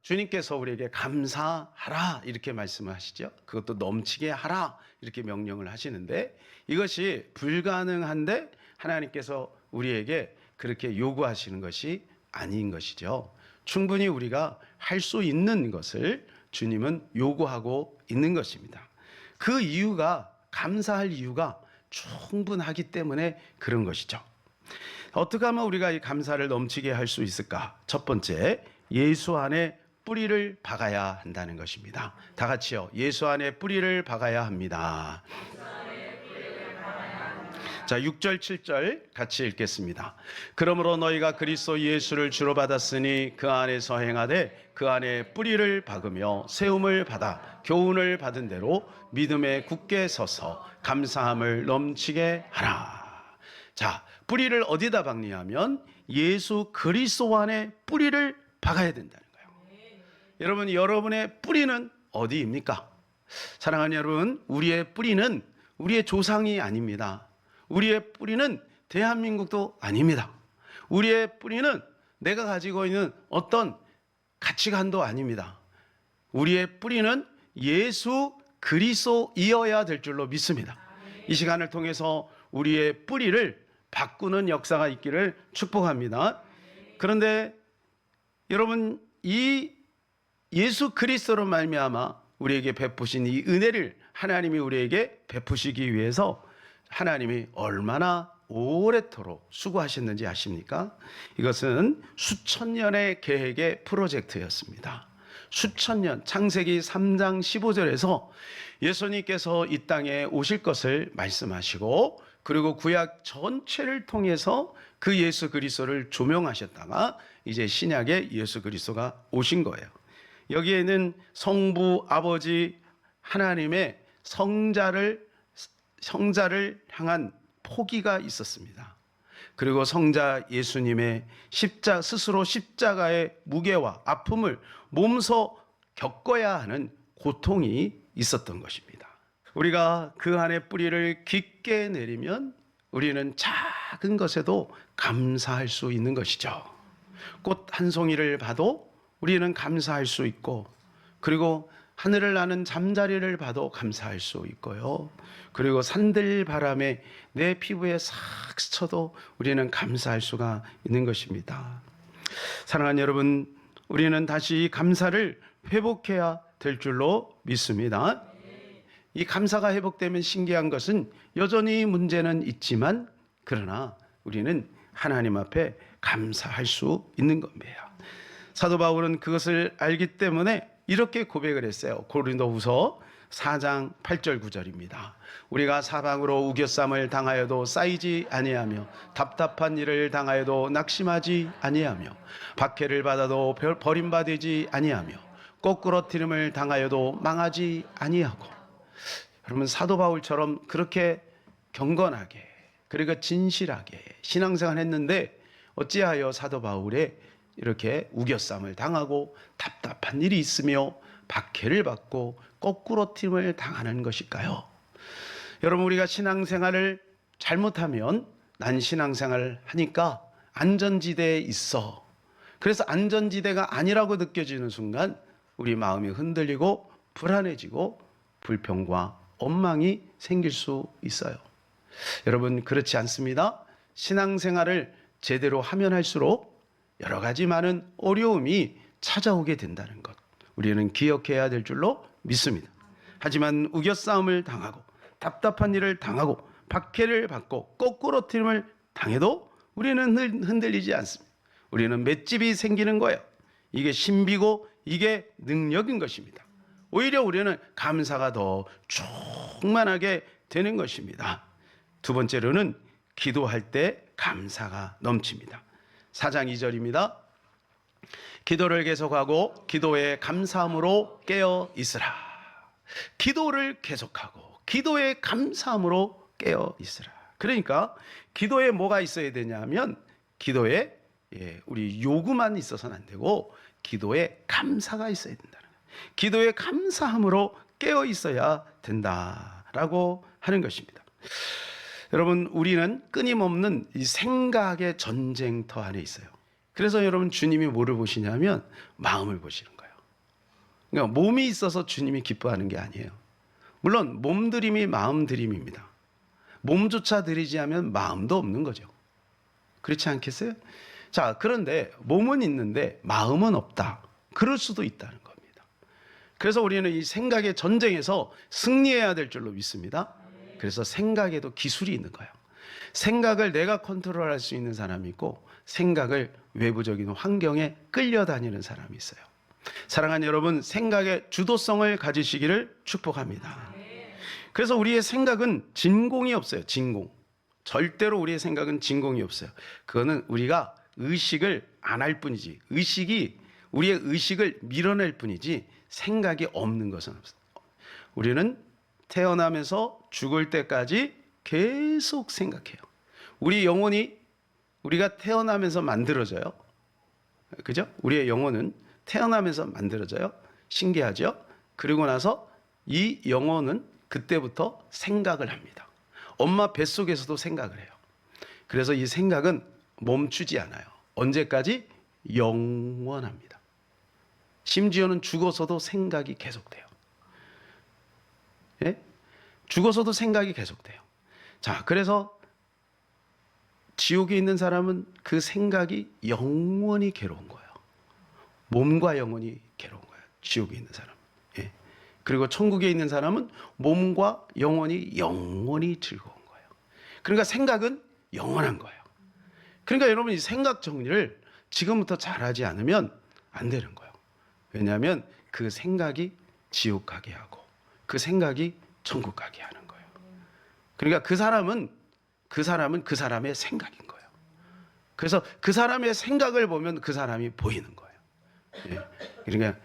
주님께서 우리에게 감사하라 이렇게 말씀을 하시죠. 그것도 넘치게 하라 이렇게 명령을 하시는데, 이것이 불가능한데 하나님께서 우리에게 그렇게 요구하시는 것이 아닌 것이죠. 충분히 우리가 할 수 있는 것을 주님은 요구하고 있는 것입니다. 그 이유가, 감사할 이유가 충분하기 때문에 그런 것이죠. 어떻게 하면 우리가 이 감사를 넘치게 할 수 있을까? 첫 번째, 예수 안에 뿌리를 박아야 한다는 것입니다. 다 같이요. 예수 안에 뿌리를 박아야 합니다. 자, 6절 7절 같이 읽겠습니다. 그러므로 너희가 그리스도 예수를 주로 받았으니 그 안에서 행하되 그 안에 뿌리를 박으며 세움을 받아 교훈을 받은 대로 믿음에 굳게 서서 감사함을 넘치게 하라. 자, 뿌리를 어디다 박냐면 예수 그리스도 안에 뿌리를 박아야 된다는 거예요. 여러분, 여러분의 뿌리는 어디입니까? 사랑하는 여러분, 우리의 뿌리는 우리의 조상이 아닙니다. 우리의 뿌리는 대한민국도 아닙니다. 우리의 뿌리는 내가 가지고 있는 어떤 가치관도 아닙니다. 우리의 뿌리는 예수 그리스도이어야 될 줄로 믿습니다. 이 시간을 통해서 우리의 뿌리를 바꾸는 역사가 있기를 축복합니다. 그런데 여러분, 이 예수 그리스도로 말미암아 우리에게 베푸신 이 은혜를 하나님이 우리에게 베푸시기 위해서 하나님이 얼마나 오래도록 수고하셨는지 아십니까? 이것은 수천 년의 계획의 프로젝트였습니다. 수천 년, 창세기 3장 15절에서 예수님께서 이 땅에 오실 것을 말씀하시고, 그리고 구약 전체를 통해서 그 예수 그리스도를 조명하셨다가 이제 신약에 예수 그리스도가 오신 거예요. 여기에는 성부 아버지 하나님의 성자를 향한 포기가 있었습니다. 그리고 성자 예수님의 스스로 십자가의 무게와 아픔을 몸소 겪어야 하는 고통이 있었던 것입니다. 우리가 그 안에 뿌리를 깊게 내리면 우리는 작은 것에도 감사할 수 있는 것이죠. 꽃 한 송이를 봐도 우리는 감사할 수 있고, 그리고 하늘을 나는 잠자리를 봐도 감사할 수 있고요. 그리고 산들 바람에 내 피부에 싹 스쳐도 우리는 감사할 수가 있는 것입니다. 사랑하는 여러분, 우리는 다시 이 감사를 회복해야 될 줄로 믿습니다. 이 감사가 회복되면 신기한 것은 여전히 문제는 있지만, 그러나 우리는 하나님 앞에 감사할 수 있는 겁니다. 사도 바울은 그것을 알기 때문에 이렇게 고백을 했어요. 고린도후서 4장 8절 9절입니다. 우리가 사방으로 우겨쌈을 당하여도 쌓이지 아니하며 답답한 일을 당하여도 낙심하지 아니하며 박해를 받아도 버림받지 아니하며 거꾸러뜨림을 당하여도 망하지 아니하고. 여러분, 사도 바울처럼 그렇게 경건하게, 그리고 진실하게 신앙생활 했는데 어찌하여 사도 바울의 이렇게 우겨쌈을 당하고 답답한 일이 있으며 박해를 받고 거꾸로팀을 당하는 것일까요? 여러분, 우리가 신앙생활을 잘못하면 난 신앙생활을 하니까 안전지대에 있어. 그래서 안전지대가 아니라고 느껴지는 순간 우리 마음이 흔들리고 불안해지고 불평과 원망이 생길 수 있어요. 여러분, 그렇지 않습니다. 신앙생활을 제대로 하면 할수록 여러 가지 많은 어려움이 찾아오게 된다는 것, 우리는 기억해야 될 줄로 믿습니다. 하지만 우겨싸움을 당하고 답답한 일을 당하고 박해를 받고 거꾸로뜨림을 당해도 우리는 흔들리지 않습니다. 우리는 맷집이 생기는 거예요. 이게 신비고 이게 능력인 것입니다. 오히려 우리는 감사가 더 충만하게 되는 것입니다. 두 번째로는 기도할 때 감사가 넘칩니다. 4장 2절입니다. 기도를 계속하고 기도에 감사함으로 깨어 있으라. 기도를 계속하고 기도에 감사함으로 깨어 있으라. 그러니까 기도에 뭐가 있어야 되냐면, 기도에 우리 요구만 있어서는 안 되고 기도에 감사가 있어야 된다는 거예요. 기도에 감사함으로 깨어 있어야 된다라고 하는 것입니다. 여러분, 우리는 끊임없는 이 생각의 전쟁터 안에 있어요. 그래서 여러분, 주님이 뭐를 보시냐면 마음을 보시는 거예요. 그러니까 몸이 있어서 주님이 기뻐하는 게 아니에요. 물론 몸 드림이 마음 드림입니다. 몸조차 드리지 않으면 마음도 없는 거죠. 그렇지 않겠어요? 자, 그런데 몸은 있는데 마음은 없다. 그럴 수도 있다는 겁니다. 그래서 우리는 이 생각의 전쟁에서 승리해야 될 줄로 믿습니다. 그래서 생각에도 기술이 있는 거예요. 생각을 내가 컨트롤할 수 있는 사람이 있고 생각을 외부적인 환경에 끌려다니는 사람이 있어요. 사랑하는 여러분, 생각의 주도성을 가지시기를 축복합니다. 그래서 우리의 생각은 진공이 없어요. 진공. 절대로 우리의 생각은 진공이 없어요. 그거는 우리가 의식을 안 할 뿐이지, 우리의 의식을 밀어낼 뿐이지 생각이 없는 것은 없어요. 우리는 태어나면서 죽을 때까지 계속 생각해요. 우리 영혼이 우리가 태어나면서 만들어져요. 그죠? 우리의 영혼은 태어나면서 만들어져요. 신기하죠? 그리고 나서 이 영혼은 그때부터 생각을 합니다. 엄마 뱃속에서도 생각을 해요. 그래서 이 생각은 멈추지 않아요. 언제까지? 영원합니다. 심지어는 죽어서도 생각이 계속돼요. 예? 죽어서도 생각이 계속돼요. 자, 그래서 지옥에 있는 사람은 그 생각이 영원히 괴로운 거예요. 몸과 영혼이 괴로운 거예요. 지옥에 있는 사람. 예. 그리고 천국에 있는 사람은 몸과 영혼이 영원히 즐거운 거예요. 그러니까 생각은 영원한 거예요. 그러니까 여러분, 이 생각 정리를 지금부터 잘하지 않으면 안 되는 거예요. 왜냐하면 그 생각이 지옥 가게 하고 그 생각이 천국 가게 하는 거예요. 그러니까 그 사람은 그 사람의 생각인 거예요. 그래서 그 사람의 생각을 보면 그 사람이 보이는 거예요. 예. 그러니까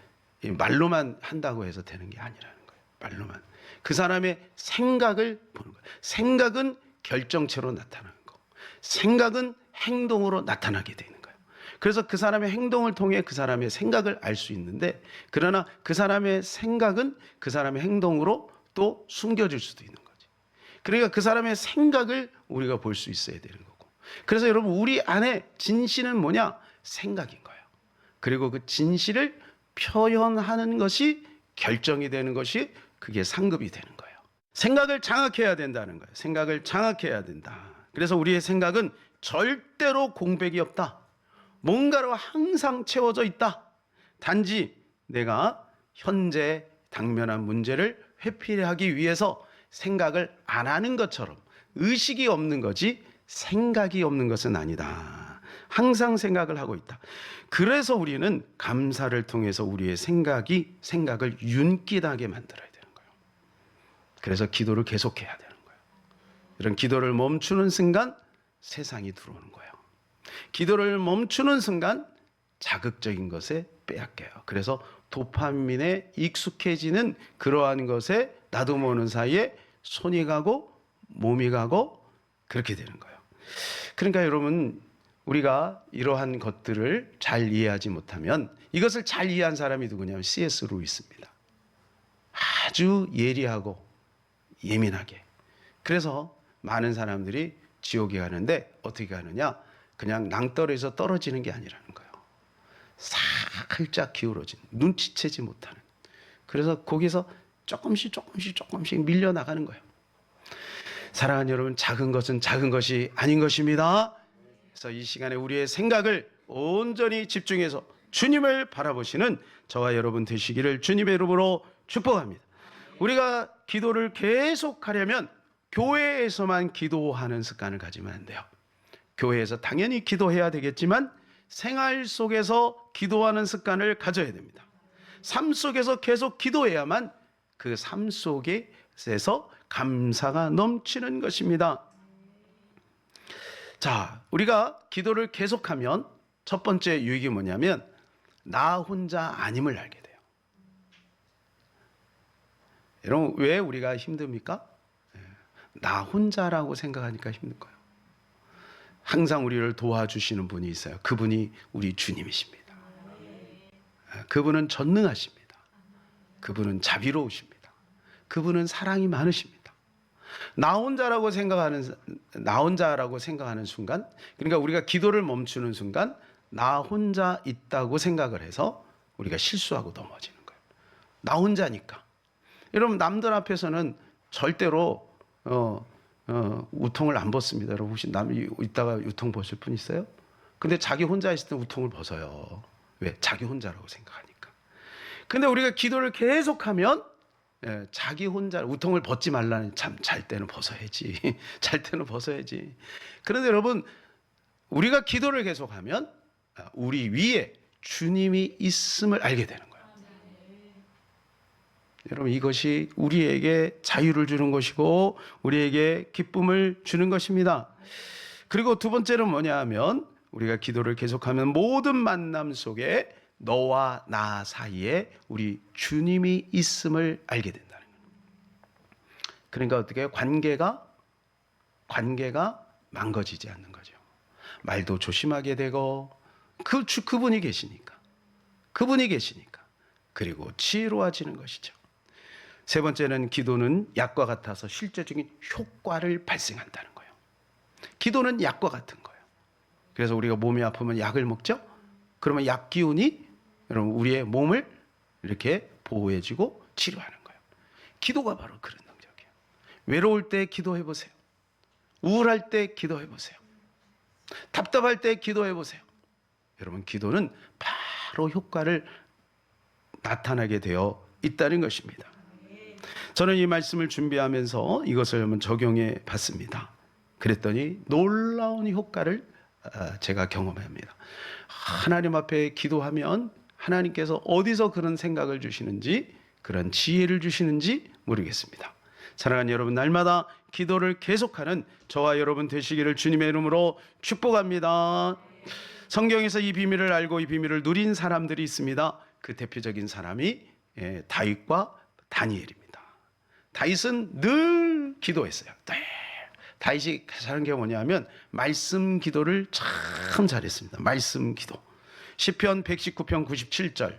말로만 한다고 해서 되는 게 아니라는 거예요. 말로만. 그 사람의 생각을 보는 거예요. 생각은 결정체로 나타나는 거. 생각은 행동으로 나타나게 되는 거예요. 그래서 그 사람의 행동을 통해 그 사람의 생각을 알 수 있는데, 그러나 그 사람의 생각은 그 사람의 행동으로 또 숨겨질 수도 있는 거지. 그러니까 그 사람의 생각을 우리가 볼 수 있어야 되는 거고. 그래서 여러분, 우리 안에 진실은 뭐냐? 생각인 거예요. 그리고 그 진실을 표현하는 것이 결정이 되는 것이 그게 상급이 되는 거예요. 생각을 장악해야 된다는 거예요. 생각을 장악해야 된다. 그래서 우리의 생각은 절대로 공백이 없다. 뭔가로 항상 채워져 있다. 단지 내가 현재 당면한 문제를 회피하기 위해서 생각을 안 하는 것처럼 의식이 없는 거지 생각이 없는 것은 아니다. 항상 생각을 하고 있다. 그래서 우리는 감사를 통해서 우리의 생각을 윤기나게 만들어야 되는 거예요. 그래서 기도를 계속해야 되는 거예요. 이런 기도를 멈추는 순간 세상이 들어오는 거예요. 기도를 멈추는 순간 자극적인 것에 빼앗겨요. 그래서 도파민에 익숙해지는 그러한 것에 나도 모르는 사이에 손이 가고 몸이 가고 그렇게 되는 거예요. 그러니까 여러분, 우리가 이러한 것들을 잘 이해하지 못하면, 이것을 잘 이해한 사람이 누구냐면 C.S. 루이스입니다. 아주 예리하고 예민하게. 그래서 많은 사람들이 지옥에 가는데 어떻게 가느냐? 그냥 낭떠러지에서 떨어지는 게 아니라는 거예요. 살짝 기울어진, 눈치채지 못하는. 그래서 거기서 조금씩 밀려나가는 거예요. 사랑하는 여러분, 작은 것은 작은 것이 아닌 것입니다. 그래서 이 시간에 우리의 생각을 온전히 집중해서 주님을 바라보시는 저와 여러분 되시기를 주님의 이름으로 축복합니다. 우리가 기도를 계속하려면 교회에서만 기도하는 습관을 가지면 안 돼요. 교회에서 당연히 기도해야 되겠지만 생활 속에서 기도하는 습관을 가져야 됩니다. 삶 속에서 계속 기도해야만 그 삶 속에서 감사가 넘치는 것입니다. 자, 우리가 기도를 계속하면 첫 번째 유익이 뭐냐면 나 혼자 아님을 알게 돼요. 여러분, 왜 우리가 힘듭니까? 나 혼자라고 생각하니까 힘든 거예요. 항상 우리를 도와주시는 분이 있어요. 그분이 우리 주님이십니다. 그분은 전능하십니다. 그분은 자비로우십니다. 그분은 사랑이 많으십니다. 나 혼자라고 생각하는 순간, 그러니까 우리가 기도를 멈추는 순간 나 혼자 있다고 생각을 해서 우리가 실수하고 넘어지는 거예요. 나 혼자니까. 여러분 남들 앞에서는 절대로 우통을 안 벗습니다. 여러분 혹시 남이 있다가 우통 벗을 분 있어요? 근데 자기 혼자 있을 때 우통을 벗어요. 왜? 자기 혼자라고 생각하니까. 근데 우리가 기도를 계속하면 자기 혼자 우통을 벗지 말라는, 참 잘 때는 벗어야지. 잘 때는 벗어야지. 그런데 여러분 우리가 기도를 계속하면 우리 위에 주님이 있음을 알게 되는 거예요. 여러분 이것이 우리에게 자유를 주는 것이고 우리에게 기쁨을 주는 것입니다. 그리고 두 번째는 뭐냐 하면 우리가 기도를 계속하면 모든 만남 속에 너와 나 사이에 우리 주님이 있음을 알게 된다는 거예요. 그러니까 어떻게 관계가 망가지지 않는 거죠. 말도 조심하게 되고 그분이 계시니까 그리고 지혜로워지는 것이죠. 세 번째는 기도는 약과 같아서 실제적인 효과를 발생한다는 거예요. 기도는 약과 같은 거예요. 그래서 우리가 몸이 아프면 약을 먹죠. 그러면 약 기운이 여러분 우리의 몸을 이렇게 보호해주고 치료하는 거예요. 기도가 바로 그런 능력이에요. 외로울 때 기도해 보세요. 우울할 때 기도해 보세요. 답답할 때 기도해 보세요. 여러분 기도는 바로 효과를 나타나게 되어 있다는 것입니다. 저는 이 말씀을 준비하면서 이것을 한번 적용해 봤습니다. 그랬더니 놀라운 효과를 제가 경험합니다. 하나님 앞에 기도하면 하나님께서 어디서 그런 생각을 주시는지, 그런 지혜를 주시는지 모르겠습니다. 사랑하는 여러분, 날마다 기도를 계속하는 저와 여러분 되시기를 주님의 이름으로 축복합니다. 성경에서 이 비밀을 알고 이 비밀을 누린 사람들이 있습니다. 그 대표적인 사람이 다윗과 다니엘입니다. 다윗은 늘 기도했어요. 다윗이 잘한 게 뭐냐면 말씀 기도를 참 잘했습니다. 말씀 기도. 시편 119편 97절.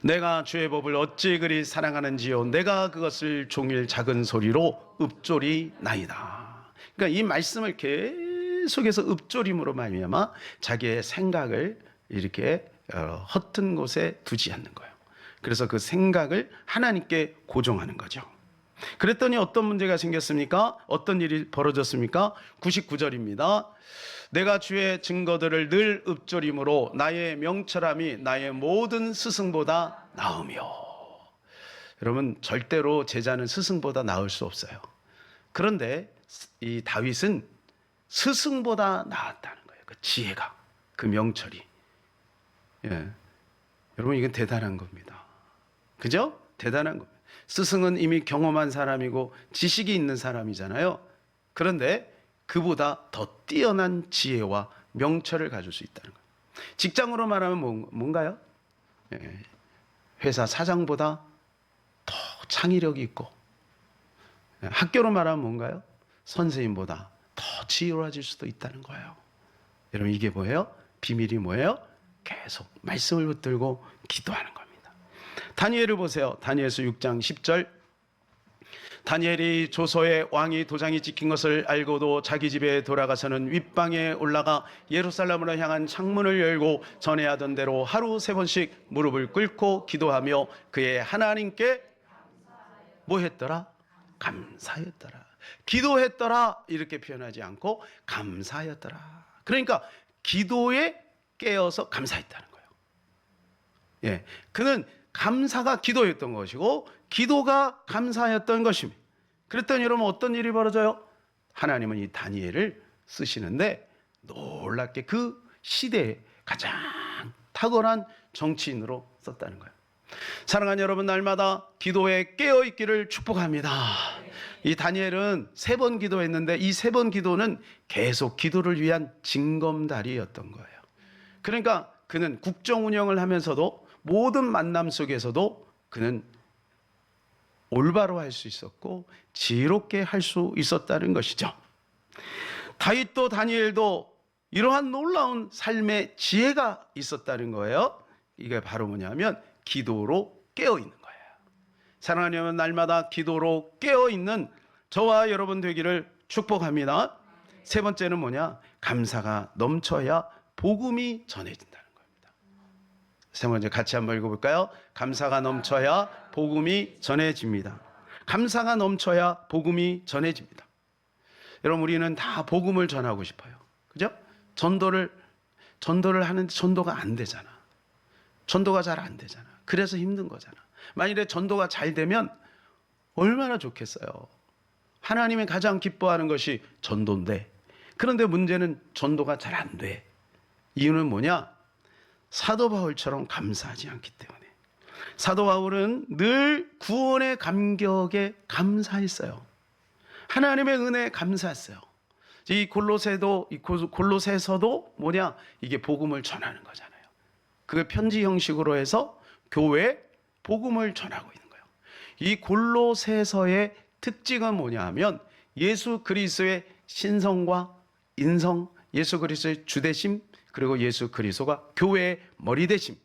내가 주의 법을 어찌 그리 사랑하는지요, 내가 그것을 종일 작은 소리로 읊조리나이다. 그러니까 이 말씀을 계속해서 읊조림으로 말미암아 자기의 생각을 이렇게 헛된 곳에 두지 않는 거예요. 그래서 그 생각을 하나님께 고정하는 거죠. 그랬더니 어떤 문제가 생겼습니까? 어떤 일이 벌어졌습니까? 99절입니다. 내가 주의 증거들을 늘 읊조림으로 나의 명철함이 나의 모든 스승보다 나으며. 여러분 절대로 제자는 스승보다 나을 수 없어요. 그런데 이 다윗은 스승보다 나았다는 거예요. 그 지혜가, 그 명철이. 여러분 이건 대단한 겁니다. 그죠? 대단한 겁니다. 스승은 이미 경험한 사람이고 지식이 있는 사람이잖아요. 그런데 그보다 더 뛰어난 지혜와 명철을 가질 수 있다는 거예요. 직장으로 말하면 뭔가요? 회사 사장보다 더 창의력이 있고, 학교로 말하면 뭔가요? 선생님보다 더 지혜로워질 수도 있다는 거예요. 여러분 이게 뭐예요? 비밀이 뭐예요? 계속 말씀을 붙들고 기도하는 겁니다. 다니엘을 보세요. 다니엘서 6장 10절. 다니엘이 조서에 왕이 도장이 찍힌 것을 알고도 자기 집에 돌아가서는 윗방에 올라가 예루살렘으로 향한 창문을 열고 전에 하던 대로 하루 3번씩 무릎을 꿇고 기도하며 그의 하나님께 뭐 했더라? 감사했더라. 기도했더라 이렇게 표현하지 않고 감사했더라. 그러니까 기도에 깨어서 감사했다는 거예요. 그는 감사가 기도였던 것이고 기도가 감사였던 것입니다. 그랬더니 여러분 어떤 일이 벌어져요? 하나님은 이 다니엘을 쓰시는데 놀랍게 그 시대에 가장 탁월한 정치인으로 썼다는 거예요. 사랑하는 여러분, 날마다 기도에 깨어있기를 축복합니다. 이 다니엘은 3번 기도했는데 이 3번 기도는 계속 기도를 위한 징검다리였던 거예요. 그러니까 그는 국정 운영을 하면서도 모든 만남 속에서도 그는 올바로 할 수 있었고 지혜롭게 할 수 있었다는 것이죠. 다윗도 다니엘도 이러한 놀라운 삶의 지혜가 있었다는 거예요. 이게 바로 뭐냐면 기도로 깨어있는 거예요. 사랑하는 여러분, 날마다 기도로 깨어있는 저와 여러분 되기를 축복합니다. 세 번째는 뭐냐? 감사가 넘쳐야 복음이 전해진다는 겁니다. 세 번째 같이 한번 읽어볼까요? 감사가 넘쳐야 복음이 전해집니다. 감사가 넘쳐야 복음이 전해집니다. 여러분, 우리는 다 복음을 전하고 싶어요. 그죠? 전도를 하는데 전도가 안 되잖아. 전도가 잘 안 되잖아. 그래서 힘든 거잖아. 만일에 전도가 잘 되면 얼마나 좋겠어요. 하나님이 가장 기뻐하는 것이 전도인데, 그런데 문제는 전도가 잘 안 돼. 이유는 뭐냐? 사도 바울처럼 감사하지 않기 때문에. 사도 바울은 늘 구원의 감격에 감사했어요. 하나님의 은혜에 감사했어요. 이 골로새서도 뭐냐? 이게 복음을 전하는 거잖아요. 그 편지 형식으로 해서 교회에 복음을 전하고 있는 거예요. 이 골로새서의 특징은 뭐냐 하면 예수 그리스도의 신성과 인성, 예수 그리스도의 주되심, 그리고 예수 그리스도가 교회의 머리 되심,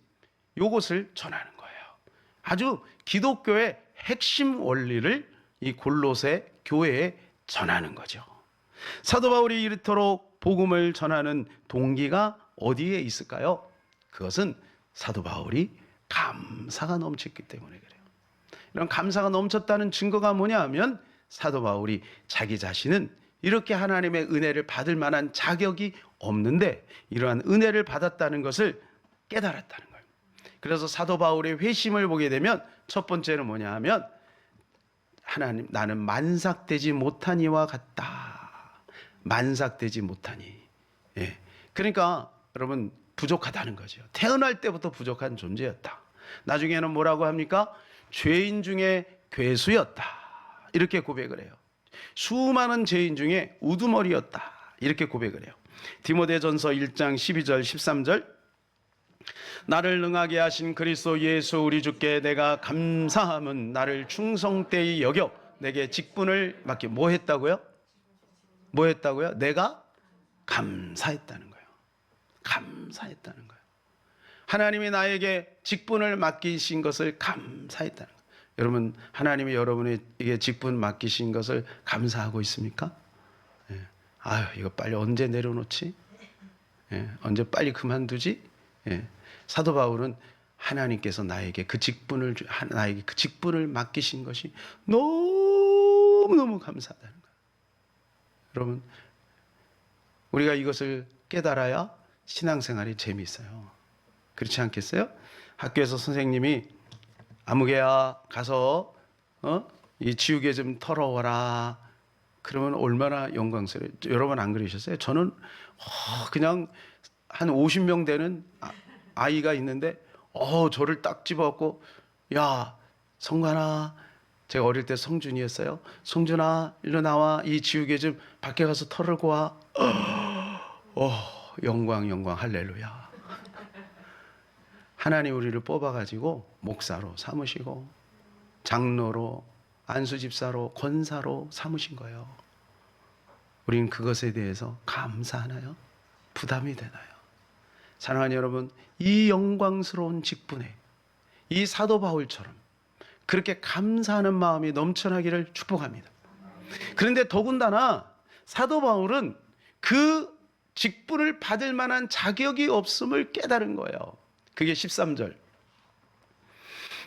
요것을 전하는 거예요. 아주 기독교의 핵심 원리를 이 골로새 교회에 전하는 거죠. 사도 바울이 이토록 복음을 전하는 동기가 어디에 있을까요? 그것은 사도 바울이 감사가 넘쳤기 때문에 그래요. 이런 감사가 넘쳤다는 증거가 뭐냐 하면 사도 바울이 자기 자신은 이렇게 하나님의 은혜를 받을 만한 자격이 없는데 이러한 은혜를 받았다는 것을 깨달았다는 거예요. 그래서 사도 바울의 회심을 보게 되면 첫 번째는 뭐냐 하면 하나님, 나는 만삭되지 못한 이와 같다. 만삭되지 못하니. 예. 그러니까 여러분 부족하다는 거죠. 태어날 때부터 부족한 존재였다. 나중에는 뭐라고 합니까? 죄인 중에 괴수였다. 이렇게 고백을 해요. 수많은 죄인 중에 우두머리였다. 이렇게 고백을 해요. 디모데전서 1장 12절 13절 나를 능하게 하신 그리스도 예수 우리 주께 내가 감사함은 나를 충성되이 여겨 내게 직분을 맡기. 뭐 했다고요? 뭐 했다고요? 내가 감사했다는 거예요. 감사했다는 거예요. 하나님이 나에게 직분을 맡기신 것을 감사했다는 거예요. 여러분, 하나님이 여러분에게 직분 맡기신 것을 감사하고 있습니까? 예. 아유, 이거 빨리 언제 내려놓지? 예. 언제 빨리 그만두지? 예. 사도 바울은 하나님께서 나에게 그 직분을 맡기신 것이 너무너무 감사하다는 거예요. 여러분, 우리가 이것을 깨달아야 신앙생활이 재미있어요. 그렇지 않겠어요? 학교에서 선생님이 아무개야 가서 이 지우개 좀 털어와라. 그러면 얼마나 영광스러워요. 여러분 안 그러셨어요? 저는 그냥 한 50명 되는 아이가 있는데 저를 딱 집어갖고 야 성관아, 제가 어릴 때 성준이었어요. 성준아 일로 나와. 이 지우개 좀 밖에 가서 털고 와. 영광 할렐루야. 하나님 우리를 뽑아가지고 목사로 삼으시고 장로로 안수집사로 권사로 삼으신 거예요. 우리는 그것에 대해서 감사하나요? 부담이 되나요? 사랑하는 여러분, 이 영광스러운 직분에 이 사도 바울처럼 그렇게 감사하는 마음이 넘쳐나기를 축복합니다. 그런데 더군다나 사도 바울은 그 직분을 받을 만한 자격이 없음을 깨달은 거예요. 그게 13절.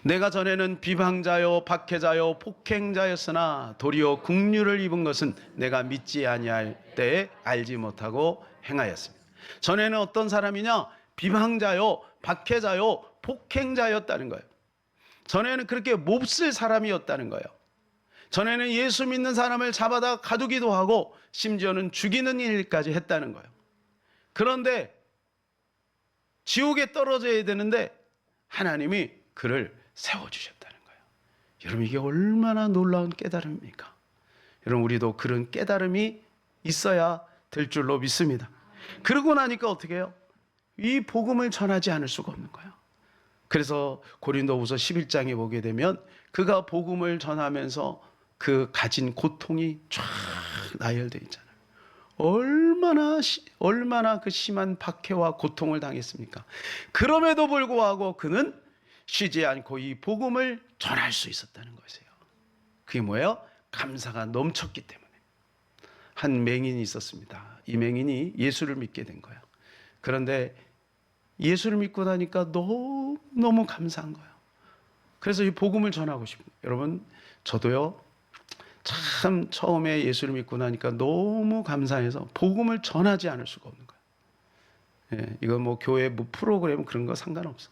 내가 전에는 비방자요 박해자요 폭행자였으나 도리어 국류를 입은 것은 내가 믿지 아니할 때에 알지 못하고 행하였습니다. 전에는 어떤 사람이냐? 비방자요 박해자요 폭행자였다는 거예요. 전에는 그렇게 몹쓸 사람이었다는 거예요. 전에는 예수 믿는 사람을 잡아다 가두기도 하고 심지어는 죽이는 일까지 했다는 거예요. 그런데 지옥에 떨어져야 되는데 하나님이 그를 세워주셨다는 거예요. 여러분, 이게 얼마나 놀라운 깨달음입니까? 여러분, 우리도 그런 깨달음이 있어야 될 줄로 믿습니다. 그러고 나니까 어떻게 해요? 이 복음을 전하지 않을 수가 없는 거예요. 그래서 고린도후서 11장에 보게 되면 그가 복음을 전하면서 그 가진 고통이 쫙 나열되어 있잖아요. 얼마나 그 심한 박해와 고통을 당했습니까? 그럼에도 불구하고 그는 쉬지 않고 이 복음을 전할 수 있었다는 것이에요. 그게 뭐예요? 감사가 넘쳤기 때문에. 한 맹인이 있었습니다. 이 맹인이 예수를 믿게 된 거예요. 그런데 예수를 믿고 나니까 너무 너무 감사한 거예요. 그래서 이 복음을 전하고 싶어요. 여러분, 저도요, 참 처음에 예수를 믿고 나니까 너무 감사해서 복음을 전하지 않을 수가 없는 거예요. 예, 이거 뭐 교회 뭐 프로그램 그런 거 상관없어.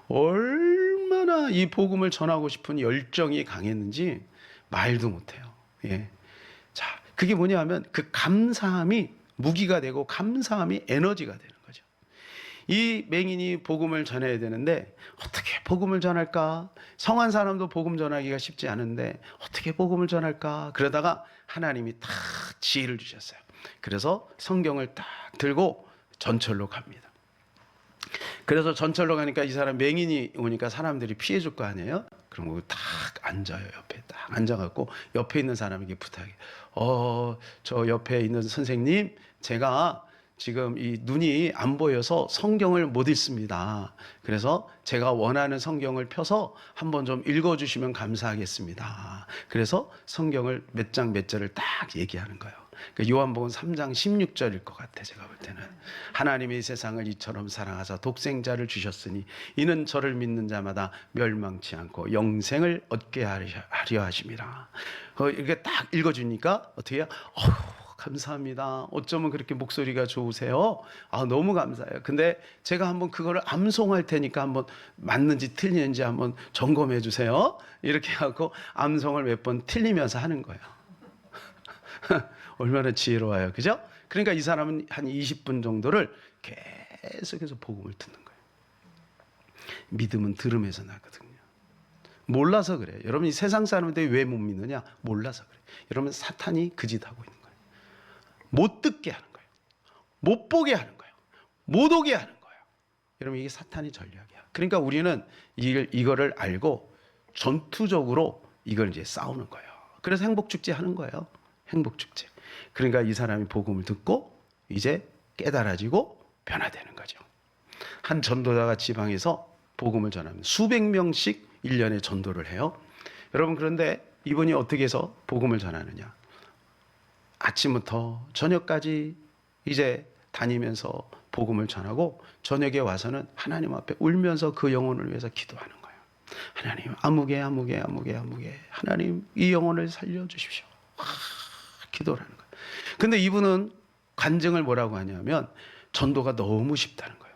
얼마나 이 복음을 전하고 싶은 열정이 강했는지 말도 못해요. 예. 자, 그게 뭐냐 하면 그 감사함이 무기가 되고 감사함이 에너지가 되는 거죠. 이 맹인이 복음을 전해야 되는데 어떻게 복음을 전할까? 성한 사람도 복음 전하기가 쉽지 않은데 어떻게 복음을 전할까? 그러다가 하나님이 딱 지혜를 주셨어요. 그래서 성경을 딱 들고 전철로 갑니다. 그래서 전철로 가니까 이 사람 맹인이 오니까 사람들이 피해 줄 거 아니에요? 그럼 딱 앉아요. 옆에 딱 앉아갖고 옆에 있는 사람에게 부탁해. 저 옆에 있는 선생님, 제가 지금 이 눈이 안 보여서 성경을 못 읽습니다. 그래서 제가 원하는 성경을 펴서 한번 좀 읽어주시면 감사하겠습니다. 그래서 성경을 몇 장 몇 절을 딱 얘기하는 거예요. 그러니까 요한복음 3장 16절일 것 같아, 제가 볼 때는. 하나님이 세상을 이처럼 사랑하사 독생자를 주셨으니 이는 저를 믿는 자마다 멸망치 않고 영생을 얻게 하려 하심이라. 이렇게 딱 읽어주니까 어떻게 해요? 감사합니다. 어쩌면 그렇게 목소리가 좋으세요? 너무 감사해요. 근데 제가 한번 그거를 암송할 테니까 한번 맞는지 틀리는지 한번 점검해 주세요. 이렇게 하고 암송을 몇 번 틀리면서 하는 거예요. 얼마나 지혜로워요. 그죠? 그러니까 이 사람은 한 20분 정도를 계속해서 복음을 듣는 거예요. 믿음은 들음에서 나거든요. 몰라서 그래요. 여러분, 이 세상 사람들이 왜 못 믿느냐? 몰라서 그래요. 여러분, 사탄이 그 짓 하고 있는 거예요. 못 듣게 하는 거예요. 못 보게 하는 거예요. 못 오게 하는 거예요. 여러분, 이게 사탄의 전략이야. 그러니까 우리는 이거를 알고 전투적으로 이걸 이제 싸우는 거예요. 그래서 행복축제 하는 거예요. 행복축제. 그러니까 이 사람이 복음을 듣고 이제 깨달아지고 변화되는 거죠. 한 전도자가 지방에서 복음을 전하면 수백 명씩 1년에 전도를 해요. 여러분, 그런데 이분이 어떻게 해서 복음을 전하느냐? 아침부터 저녁까지 이제 다니면서 복음을 전하고 저녁에 와서는 하나님 앞에 울면서 그 영혼을 위해서 기도하는 거예요. 하나님, 아무개 하나님, 이 영혼을 살려주십시오. 기도를 하는 거예요. 근데 이분은 간증을 뭐라고 하냐면 전도가 너무 쉽다는 거예요.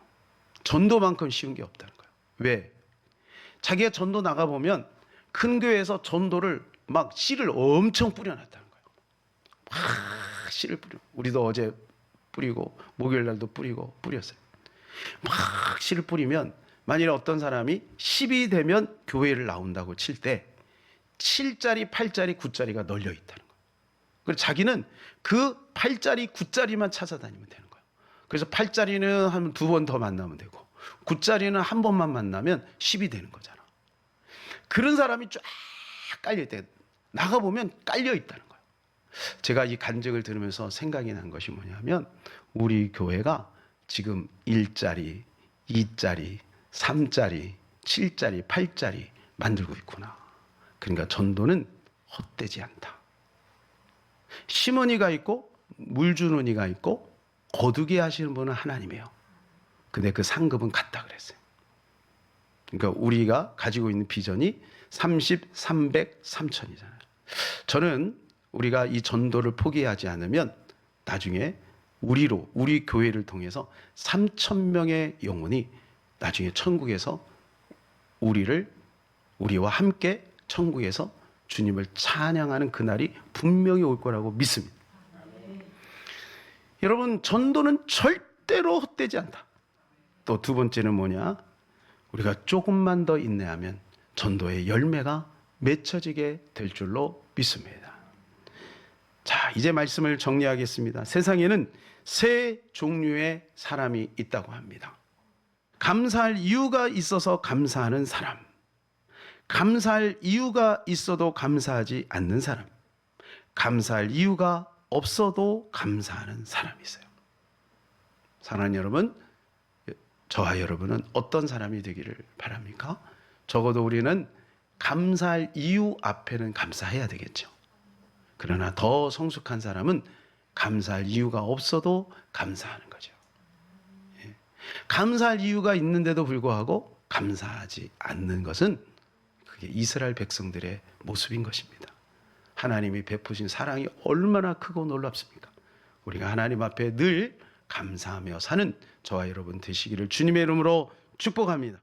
전도만큼 쉬운 게 없다는 거예요. 왜? 자기가 전도 나가보면 큰 교회에서 전도를 막 씨를 엄청 뿌려놨다는 거예요. 막 씨를 뿌려. 우리도 어제 뿌리고 목요일 날도 뿌렸어요. 막 씨를 뿌리면 만일에 어떤 사람이 10이 되면 교회를 나온다고 칠 때 7짜리, 8짜리, 9짜리가 널려 있다는 거예요. 그래서 자기는 그 8짜리, 9짜리만 찾아다니면 되는 거예요. 그래서 8짜리는 한 2번 더 만나면 되고 9짜리는 한 번만 만나면 10이 되는 거잖아. 그런 사람이 쫙 깔려 있대. 나가보면 깔려 있다는 거예요. 제가 이 간증을 들으면서 생각이 난 것이 뭐냐면 우리 교회가 지금 1짜리, 2짜리, 3짜리, 7짜리, 8짜리 만들고 있구나. 그러니까 전도는 헛되지 않다. 심은이가 있고 물 주는 이가 있고 거두게 하시는 분은 하나님이에요. 근데 그 상급은 같다 그랬어요. 그러니까 우리가 가지고 있는 비전이 30, 300, 3000이잖아요. 저는 우리가 이 전도를 포기하지 않으면 나중에 우리 교회를 통해서 3000명의 영혼이 나중에 천국에서 우리와 함께 천국에서 주님을 찬양하는 그날이 분명히 올 거라고 믿습니다. 여러분, 전도는 절대로 헛되지 않다. 또 두 번째는 뭐냐? 우리가 조금만 더 인내하면 전도의 열매가 맺혀지게 될 줄로 믿습니다. 자, 이제 말씀을 정리하겠습니다. 세상에는 세 종류의 사람이 있다고 합니다. 감사할 이유가 있어서 감사하는 사람, 감사할 이유가 있어도 감사하지 않는 사람, 감사할 이유가 없어도 감사하는 사람이 있어요. 사랑하는 여러분, 저와 여러분은 어떤 사람이 되기를 바랍니까? 적어도 우리는 감사할 이유 앞에는 감사해야 되겠죠. 그러나 더 성숙한 사람은 감사할 이유가 없어도 감사하는 거죠. 감사할 이유가 있는데도 불구하고 감사하지 않는 것은 그게 이스라엘 백성들의 모습인 것입니다. 하나님이 베푸신 사랑이 얼마나 크고 놀랍습니까? 우리가 하나님 앞에 늘 감사하며 사는 저와 여러분 되시기를 주님의 이름으로 축복합니다.